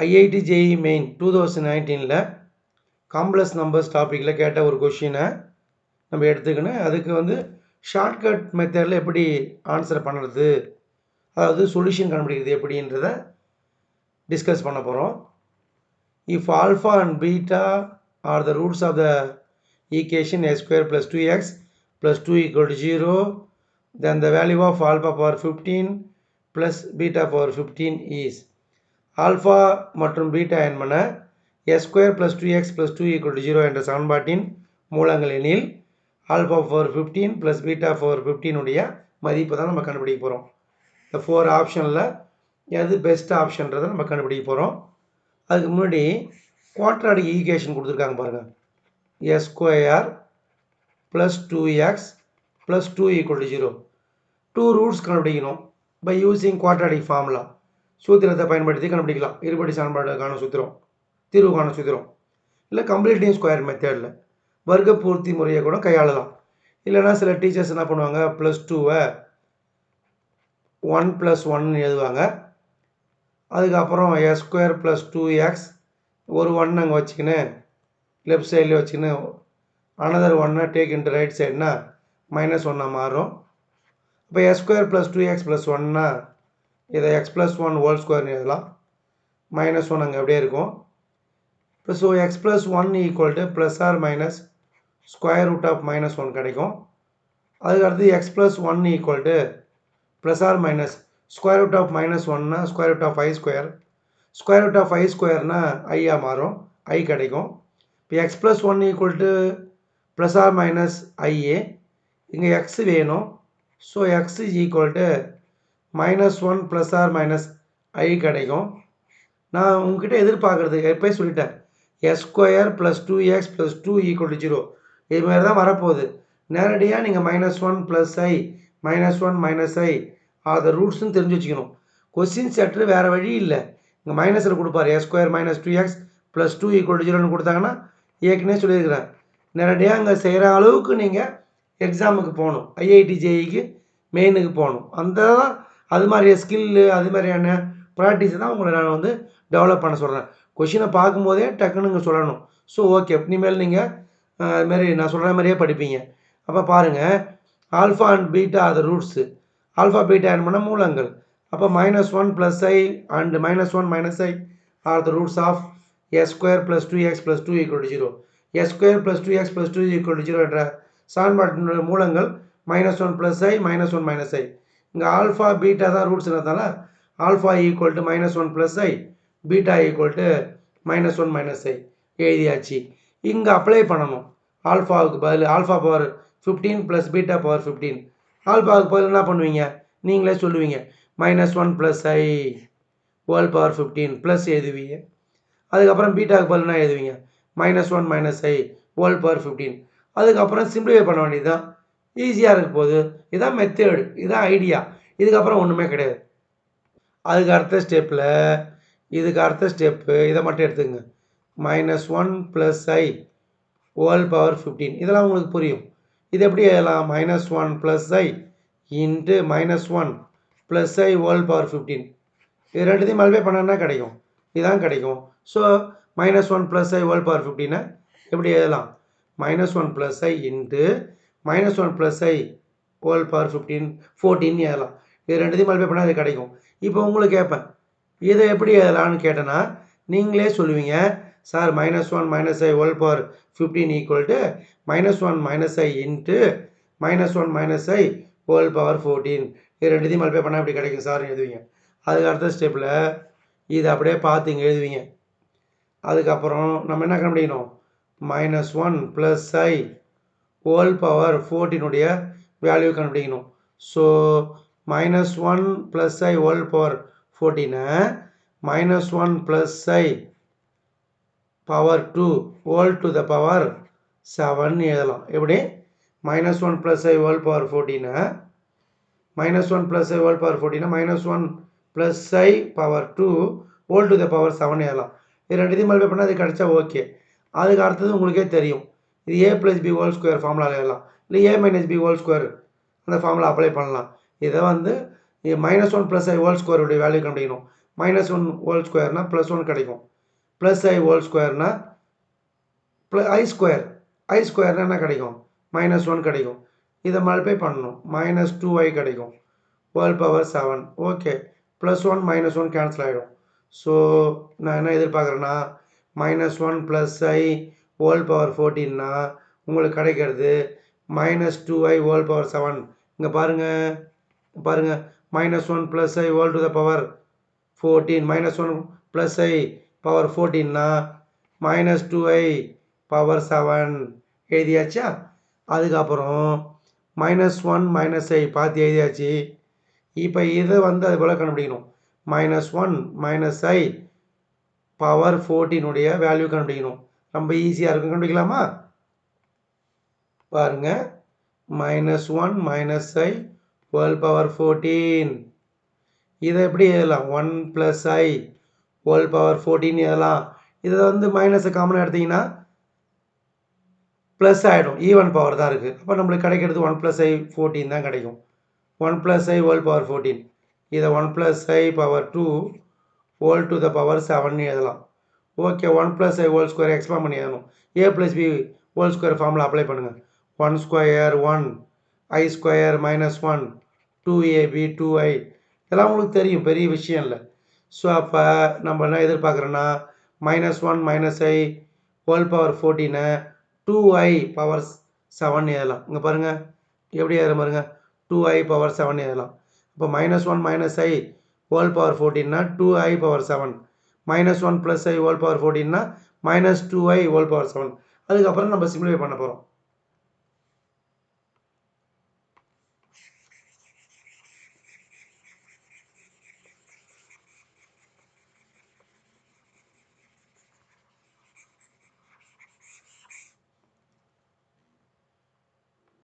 IIT JEE Main 2019ல complex numbers டாப்பிக்கில் கேட்ட ஒரு கொஷினை நம்ம எடுத்துக்கணும். அதுக்கு வந்து ஷார்ட்கட் மெத்தடில் எப்படி ஆன்சர் பண்ணுறது, அதாவது சொல்யூஷன் கண்டுபிடிக்கிறது எப்படின்றத டிஸ்கஸ் பண்ண போகிறோம். If alpha and beta are the roots of the equation a square plus 2x plus 2 equal to 0, then the value of alpha power 15 plus beta power 15 is alpha மற்றும் beta என்பன s square plus 2x plus 2 equal to 0 என்ற சமன்பாட்டின் மூலங்கள் எனில் alpha power 15 plus beta power 15 உடைய மதிப்பு தான் நம்ம கண்டுபிடிக்க போகிறோம். இந்த 4 ஆப்ஷனில் எது பெஸ்ட் ஆப்ஷன்றதை நம்ம கண்டுபிடிக்க போகிறோம். அதுக்கு முன்னாடி குவாட்ராடிக் ஈக்குவேஷன் கொடுத்துருக்காங்க பாருங்கள். s square plus 2x plus 2 equal to 0. 2 roots கண்டுபிடிக்கணும் பை யூஸிங் குவாட்ராடிக் ஃபார்முலா. சூத்திரத்தை பயன்படுத்தி கண்டுபிடிக்கலாம். இருபடி சமன்பாடுக்கான சூத்திரம், தீர்வுக்கான சூத்திரம். இல்லை கம்ப்ளீட்டிங் ஸ்கொயர் மெத்தடில் வர்க்க பூர்த்தி முறையை கூட கையாளலாம். இல்லைனா சில டீச்சர்ஸ் என்ன பண்ணுவாங்க, +2வை 1 + 1 எழுதுவாங்க. அதுக்கப்புறம் s square plus 2x ஒரு 1 அங்கே வச்சுக்கின்னு லெஃப்ட் சைடில் வச்சுக்கின்னு அனதர் 1 டேக் இன்ட்டு ரைட் சைடுனா -1 மாறும். இப்போ s square plus 2x plus 1னா இதை x plus 1 ஹோல் ஸ்கொயர்னு எழுதலாம். -1 அங்கே அப்படியே இருக்கும். இப்போ so x plus 1 equal to plus or minus square root of -1 கிடைக்கும். அதுக்கடுத்து x plus 1 equal to plus or minus square root of -1னா square root of i square. Square root of i ஸ்கொயர்னா ஐயா மாறும், i கிடைக்கும். இப்போ x plus 1 equal to plus or minus ஐஏ. இங்கே x வேணும். So x is equal to -1 plus or minus i கிடைக்கும். நான் உங்ககிட்ட எதிர்பார்க்குறது எப்போயே சொல்லிட்டேன், s square plus 2x plus 2 equal to 0 இது மாதிரி தான் வரப்போகுது. நேரடியாக நீங்கள் -1 ப்ளஸ் ஐ -1 - ஐ அதை ரூட்ஸ்னு தெரிஞ்சு வச்சுக்கணும். கொஸ்டின் செட்ரு வேறு வழி இல்லை, இங்கே மைனஸில் கொடுப்பார். s square - 2x plus 2 equal to 0ன்னு கொடுத்தாங்கன்னா ஏற்கனவே சொல்லியிருக்கிறேன், நேரடியாக அங்கே செய்கிற அளவுக்கு நீங்கள் எக்ஸாமுக்கு போகணும், IIT JEEக்கு மெயினுக்கு போகணும். அந்த அது மாதிரியான ஸ்கில்லு, அது மாதிரியான ப்ராக்டிஸை தான் உங்களை நான் வந்து டெவலப் பண்ண சொல்கிறேன். கொஷினை பார்க்கும்போதே டக்குன்னு இங்கே சொல்லணும். ஸோ ஓகே, இனிமேல் நீங்கள் அதுமாரி நான் சொல்கிற மாதிரியே படிப்பீங்க. அப்போ பாருங்கள், ஆல்ஃபா அண்ட் பீட்டா அது ரூட்ஸு. ஆல்ஃபா பீட்டா என்பன மூலங்கள். அப்போ -1 plus i and -1 - i are the roots of s square plus 2x plus 2 equal to 0. s square plus 2x plus 2 equal to 0 என்ற சமன்பாட்டினுடைய மூலங்கள் -1 ப்ளஸ் ஐ -1 - ஐ. இங்கே ஆல்ஃபா பீட்டா தான் ரூட்ஸ்ன்றதால alpha equal to -1 plus i, beta equal to -1 - i எழுதியாச்சு. இங்கே apply பண்ணணும். ஆல்ஃபாவுக்கு பதில் alpha power 15 plus beta power 15. ஆல்ஃபாவுக்கு பதில் என்ன பண்ணுவீங்க, நீங்களே சொல்லுவீங்க, -1 plus i whole power 15 plus எழுதுவீங்க. அதுக்கப்புறம் பீட்டாவுக்கு பதில் என்ன எழுதுவீங்க, -1 - ஐ ஹோல் பவர் 15. அதுக்கப்புறம் சிம்பிளிஃபை பண்ண வேண்டியது தான். ஈஸியாக இருக்க போகுது. இதுதான் மெத்தேடு, இதுதான் ஐடியா. இதுக்கப்புறம் ஒன்றுமே கிடையாது. அதுக்கு அடுத்த ஸ்டெப்பில் இதுக்கு அடுத்த ஸ்டெப்பு இதை மட்டும் எடுத்துக்கங்க. -1 ப்ளஸ் ஐ ஹோல் பவர் 15. இதெல்லாம் உங்களுக்கு புரியும். இது எப்படி எழுதலாம், -1 plus I into -1 plus i whole power 15. இது ரெண்டுத்தையும் மல்டிப்ளை பண்ணனா கிடைக்கும், இதுதான் கிடைக்கும். So -1 plus i whole power 15 எப்படி எழுதலாம், -1 plus I into -1 plus i whole power 14 எழுதலாம். இது ரெண்டுத்தையும் மல்டிப்ளை பண்ணால் இது கிடைக்கும். இப்போ உங்களுக்கு கேட்பேன், இதை எப்படி எழுதலான்னு கேட்டேன்னா நீங்களே சொல்லுவீங்க, sir -1 - I whole power 15 equal to -1 - I into -1 - I whole power 14. இது ரெண்டுத்தையும் மல்டிப்ளை பண்ணால் இப்படி கிடைக்கும் சார் எழுதுவீங்க. அதுக்கு அடுத்த ஸ்டெப்பில் இதை அப்படியே பார்த்து இங்கே எழுதுவீங்க. அதுக்கப்புறம் நம்ம என்ன கண்டுபிடிக்கணும், -1 ப்ளஸ் ஐ ஹோல் பவர் 14 உடைய வேல்யூ கண்டுபிடிக்கணும். So -1 plus i whole power 14 -1 plus I power 2 whole to the power 7 எழுதலாம். எப்படி, -1 plus i whole power 14 -1 plus i whole power 14 -1 plus I power 2 whole to the power 7 எழுதலாம். இது ரெண்டுத்தையும் multiply பண்ணால் அது கிடைச்சா ஓகே. அதுக்கு அடுத்தது உங்களுக்கே தெரியும், இது a + b ஹோல் ஸ்கொயர் ஃபார்முலாவில் எழுதலாம். இல்லை a - b ஹோல் ஸ்கொயர் அந்த ஃபார்முலா அப்ளை பண்ணலாம். இதை வந்து -1 ப்ளஸ் ஐ ஹோல் ஸ்கொயருடைய வேல்யூ கண்டுபிடிக்கணும். -1 ஹோல் ஸ்கொயர்னா +1 கிடைக்கும். +i ஹோல் ஸ்கொயர்னா i ஸ்கொயர். i ஸ்கொயர்னா என்ன கிடைக்கும்? -1 கிடைக்கும். இதை மல்டிப்ளை பண்ணணும். -2i கிடைக்கும். Whole power 7. ஓகே. +1 -1 கேன்சல் ஆகிடும். ஸோ நான் என்ன எதிர்பார்க்குறேன்னா -1 + i ஹோல் பவர் 14னா உங்களுக்கு கிடைக்கிறது -2i ஹோல் பவர் 7. இங்கே பாருங்கள் -1 + i whole to the power 14 -1 + i power 14னா -2i பவர் 7 எழுதியாச்சா? அதுக்கப்புறம் -1 - i பார்த்து எழுதியாச்சு. இப்போ இதை வந்து அது போல் கண்டுபிடிக்கணும். -1 - i பவர் 14 உடைய வேல்யூ கண்டுபிடிக்கணும். ரொம்ப ஈஸியாக இருக்கும். கண்டுபிடிக்கலாமா? பாருங்க, -1 - i ஹோல் பவர் 14. இதை எப்படி எழுதலாம்? 1 + i ஹோல் பவர் 14 எழுதலாம். இதை வந்து மைனஸை காமனாக எடுத்தீங்கன்னா ப்ளஸ் ஆகிடும். ஈவன் பவர் தான் இருக்குது. அப்போ நம்மளுக்கு கிடைக்கிறது 1 + i 14 தான் கிடைக்கும். 1 + i ஹோல் பவர் 14. இதை 1 + i power 2 whole to the power 7 எழுதலாம். Okay. 1 + i whole square expand பண்ணி எழுதணும். a + b whole square formula apply பண்ணுங்கள். 1 square 1 i square -1 2ab 2i. இதெல்லாம் உங்களுக்கு தெரியும், பெரிய விஷயம் இல்லை. ஸோ அப்போ நம்ம என்ன எதிர்பார்க்குறோன்னா -1 - i whole power 14 2i power 7 எழுதலாம். இங்கே பாருங்கள், எப்படி எழுதுற பாருங்க. 2i பவர் 7 எழுதலாம். இப்போ -1 - i ஹோல் பவர் 14னா 2i power 7. -1 + i whole power 14னா -2i ஹோல் பவர் 7. அதுக்கப்புறம் நம்ம சிம்பிளிஃபை பண்ண போகிறோம்.